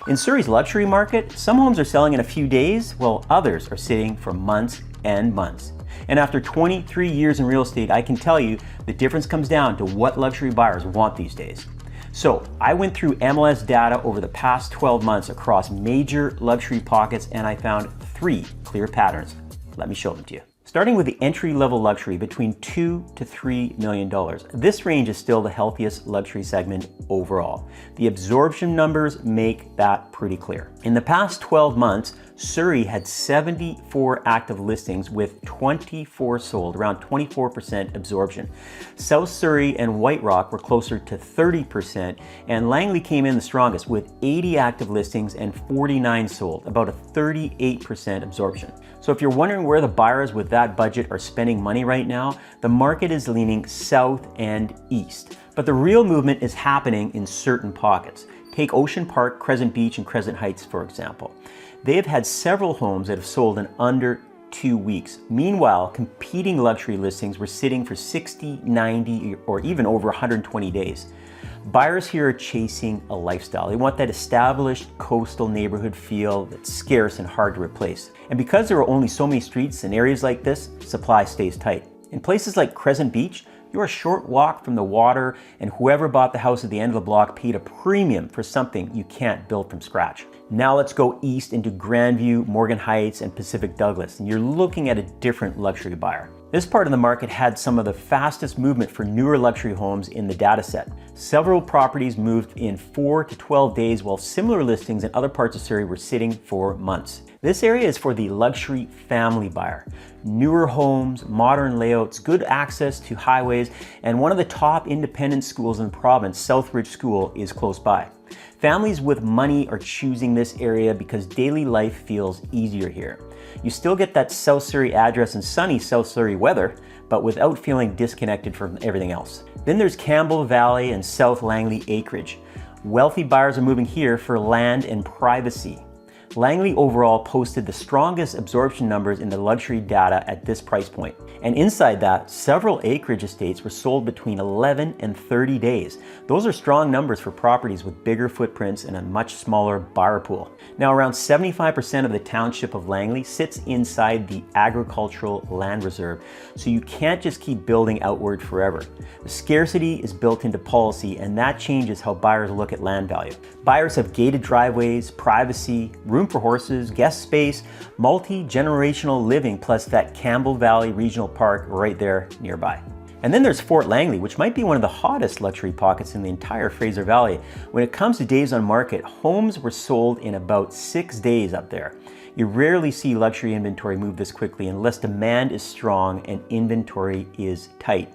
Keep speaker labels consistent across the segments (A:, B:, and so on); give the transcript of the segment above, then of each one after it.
A: In Surrey's luxury market, some homes are selling in a few days, while others are sitting for months and months. And after 23 years in real estate, I can tell you the difference comes down to what luxury buyers want these days. So I went through MLS data over the past 12 months across major luxury pockets, and I found 3 clear patterns. Let me show them to you. Starting with the entry-level luxury between $2 to $3 million. This range is still the healthiest luxury segment overall. The absorption numbers make that pretty clear. In the past 12 months, Surrey had 74 active listings with 24 sold, around 24% absorption. South Surrey and White Rock were closer to 30%, and Langley came in the strongest with 80 active listings and 49 sold, about a 38% absorption. So if you're wondering where the buyers with that budget are spending money right now, the market is leaning south and east. But the real movement is happening in certain pockets. Take Ocean Park, Crescent Beach, and Crescent Heights, for example. They have had several homes that have sold in under 2 weeks. Meanwhile, competing luxury listings were sitting for 60, 90, or even over 120 days. Buyers here are chasing a lifestyle. They want that established coastal neighborhood feel that's scarce and hard to replace. And because there are only so many streets in areas like this, supply stays tight. In places like Crescent Beach, you're a short walk from the water, and whoever bought the house at the end of the block paid a premium for something you can't build from scratch. Now let's go east into Grandview, Morgan Heights, and Pacific Douglas, and you're looking at a different luxury buyer. This part of the market had some of the fastest movement for newer luxury homes in the data set. Several properties moved in 4 to 12 days, while similar listings in other parts of Surrey were sitting for months. This area is for the luxury family buyer. Newer homes, modern layouts, good access to highways, and one of the top independent schools in the province, Southridge School, is close by. Families with money are choosing this area because daily life feels easier here. You still get that South Surrey address and sunny South Surrey weather, but without feeling disconnected from everything else. Then there's Campbell Valley and South Langley Acreage. Wealthy buyers are moving here for land and privacy. Langley overall posted the strongest absorption numbers in the luxury data at this price point. And inside that, several acreage estates were sold between 11 and 30 days. Those are strong numbers for properties with bigger footprints and a much smaller buyer pool. Now, around 75% of the township of Langley sits inside the agricultural land reserve, so you can't just keep building outward forever. The scarcity is built into policy, and that changes how buyers look at land value. Buyers have gated driveways, privacy, room for horses, guest space, multi-generational living, plus that Campbell Valley Regional Park right there nearby. And then there's Fort Langley, which might be one of the hottest luxury pockets in the entire Fraser Valley. When it comes to days on market, homes were sold in about 6 days up there. You rarely see luxury inventory move this quickly unless demand is strong and inventory is tight.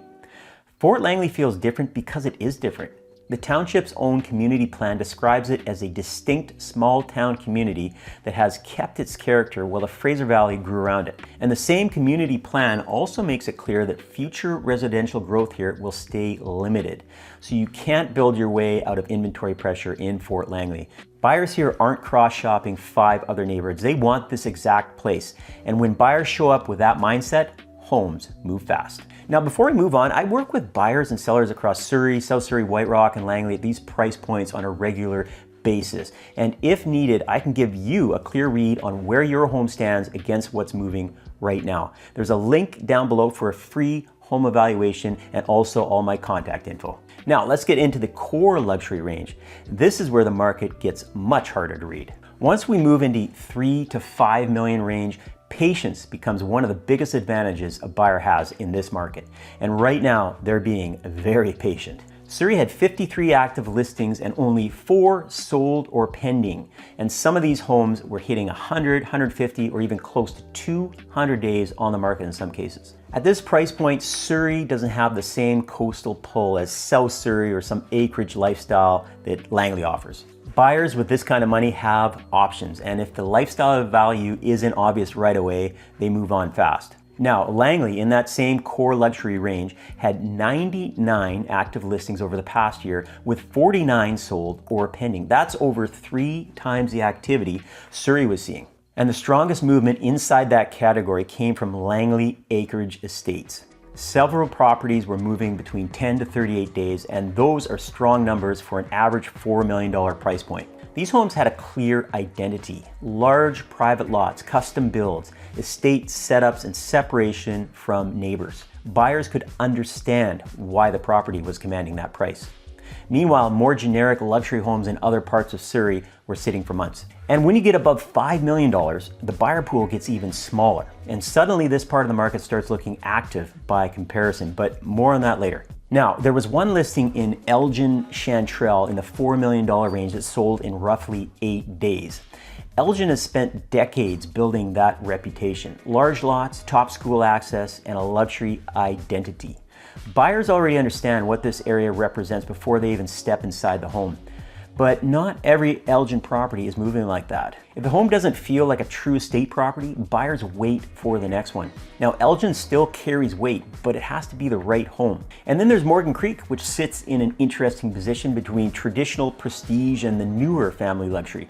A: Fort Langley feels different because it is different. The township's own community plan describes it as a distinct small town community that has kept its character while the Fraser Valley grew around it. And the same community plan also makes it clear that future residential growth here will stay limited. So you can't build your way out of inventory pressure in Fort Langley. Buyers here aren't cross-shopping 5 other neighborhoods. They want this exact place. And when buyers show up with that mindset, homes move fast. Now, before we move on, I work with buyers and sellers across Surrey, South Surrey, White Rock, and Langley at these price points on a regular basis. And if needed, I can give you a clear read on where your home stands against what's moving right now. There's a link down below for a free home evaluation and also all my contact info. Now, let's get into the core luxury range. This is where the market gets much harder to read. Once we move into 3 to 5 million range, patience becomes one of the biggest advantages a buyer has in this market. And right now, they're being very patient. Surrey had 53 active listings and only 4 sold or pending. And some of these homes were hitting 100, 150, or even close to 200 days on the market in some cases. At this price point, Surrey doesn't have the same coastal pull as South Surrey or some acreage lifestyle that Langley offers. Buyers with this kind of money have options, and if the lifestyle value isn't obvious right away, they move on fast. Now, Langley, in that same core luxury range, had 99 active listings over the past year, with 49 sold or pending. That's over 3 times the activity Surrey was seeing. And the strongest movement inside that category came from Langley Acreage Estates. Several properties were moving between 10 to 38 days, and those are strong numbers for an average $4 million price point. These homes had a clear identity: large private lots, custom builds, estate setups, and separation from neighbors. Buyers could understand why the property was commanding that price. Meanwhile, more generic luxury homes in other parts of Surrey were sitting for months. And when you get above $5 million, the buyer pool gets even smaller. And suddenly this part of the market starts looking active by comparison, but more on that later. Now, there was one listing in Elgin, Chantrell in the $4 million range that sold in roughly 8 days. Elgin has spent decades building that reputation: large lots, top school access, and a luxury identity. Buyers already understand what this area represents before they even step inside the home. But not every Elgin property is moving like that. If the home doesn't feel like a true estate property, buyers wait for the next one. Now, Elgin still carries weight, but it has to be the right home. And then there's Morgan Creek, which sits in an interesting position between traditional prestige and the newer family luxury.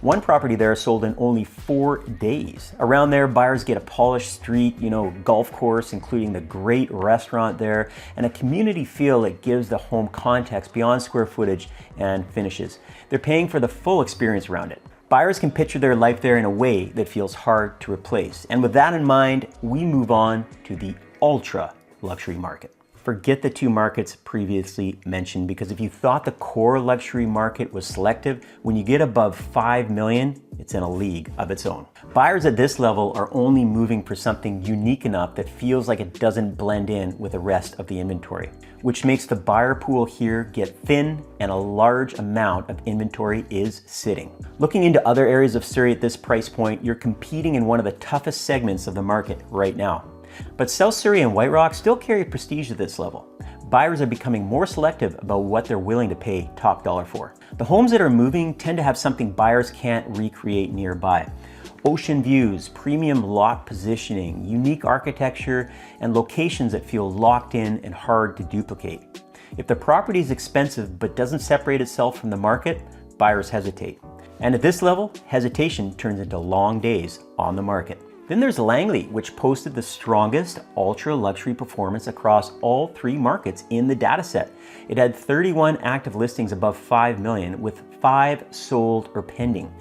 A: One property there sold in only 4 days. Around there, buyers get a polished street, golf course, including the great restaurant there, and a community feel that gives the home context beyond square footage and finishes. They're paying for the full experience around it. Buyers can picture their life there in a way that feels hard to replace. And with that in mind, we move on to the ultra luxury market. Forget the two markets previously mentioned, because if you thought the core luxury market was selective, when you get above 5 million, it's in a league of its own. Buyers at this level are only moving for something unique enough that feels like it doesn't blend in with the rest of the inventory, which makes the buyer pool here get thin and a large amount of inventory is sitting. Looking into other areas of Surrey at this price point, you're competing in one of the toughest segments of the market right now. But South Surrey and White Rock still carry prestige at this level. Buyers are becoming more selective about what they're willing to pay top dollar for. The homes that are moving tend to have something buyers can't recreate nearby: ocean views, premium lot positioning, unique architecture, and locations that feel locked in and hard to duplicate. If the property is expensive but doesn't separate itself from the market, buyers hesitate. And at this level, hesitation turns into long days on the market. Then there's Langley, which posted the strongest ultra luxury performance across all 3 markets in the dataset. It had 31 active listings above 5 million, with 5 sold or pending.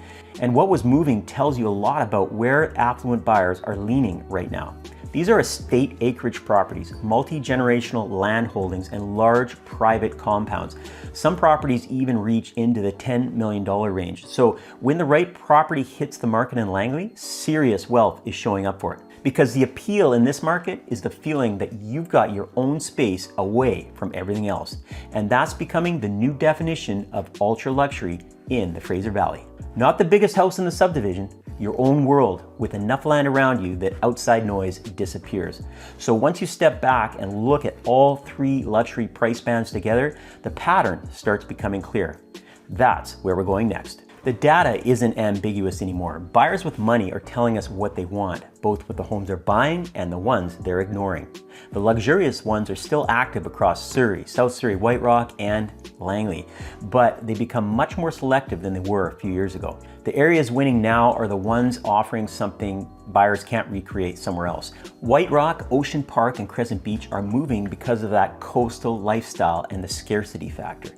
A: And what was moving tells you a lot about where affluent buyers are leaning right now. These are estate acreage properties, multi-generational land holdings, and large private compounds. Some properties even reach into the $10 million range. So when the right property hits the market in Langley, serious wealth is showing up for it. Because the appeal in this market is the feeling that you've got your own space away from everything else. And that's becoming the new definition of ultra luxury in the Fraser Valley. Not the biggest house in the subdivision, your own world with enough land around you that outside noise disappears. So once you step back and look at all 3 luxury price bands together, the pattern starts becoming clear. That's where we're going next. The data isn't ambiguous anymore. Buyers with money are telling us what they want, both with the homes they're buying and the ones they're ignoring. The luxurious ones are still active across Surrey, South Surrey, White Rock, and Langley, but they become much more selective than they were a few years ago. The areas winning now are the ones offering something buyers can't recreate somewhere else. White Rock, Ocean Park, and Crescent Beach are moving because of that coastal lifestyle and the scarcity factor.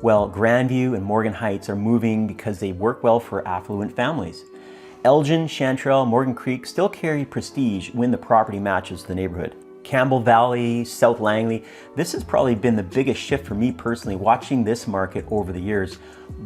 A: Well, Grandview and Morgan Heights are moving because they work well for affluent families. Elgin, Chantrell, Morgan Creek still carry prestige when the property matches the neighborhood. Campbell Valley, South Langley, this has probably been the biggest shift for me personally watching this market over the years.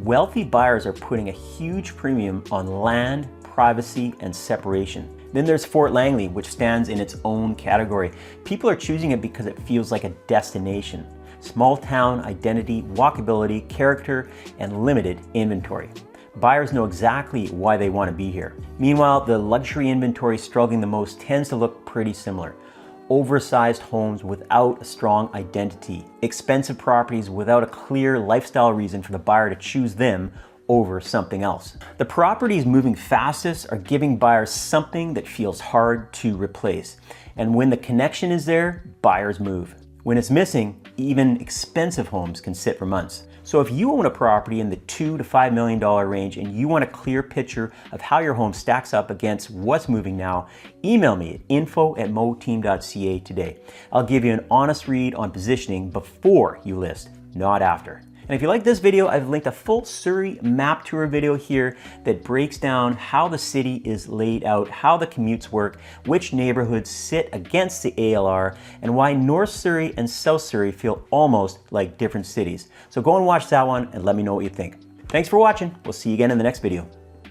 A: Wealthy buyers are putting a huge premium on land, privacy, and separation. Then there's Fort Langley, which stands in its own category. People are choosing it because it feels like a destination. Small town identity, walkability, character, and limited inventory. Buyers know exactly why they want to be here. Meanwhile, the luxury inventory struggling the most tends to look pretty similar. Oversized homes without a strong identity, expensive properties without a clear lifestyle reason for the buyer to choose them over something else. The properties moving fastest are giving buyers something that feels hard to replace. And when the connection is there, buyers move. When it's missing, even expensive homes can sit for months. So if you own a property in the $2 to $5 million range and you want a clear picture of how your home stacks up against what's moving now, email me at info@moteam.ca today. I'll give you an honest read on positioning before you list, not after. And if you like this video, I've linked a full Surrey map tour video here that breaks down how the city is laid out, how the commutes work, which neighborhoods sit against the ALR, and why North Surrey and South Surrey feel almost like different cities. So go and watch that one and let me know what you think. Thanks for watching. We'll see you again in the next video.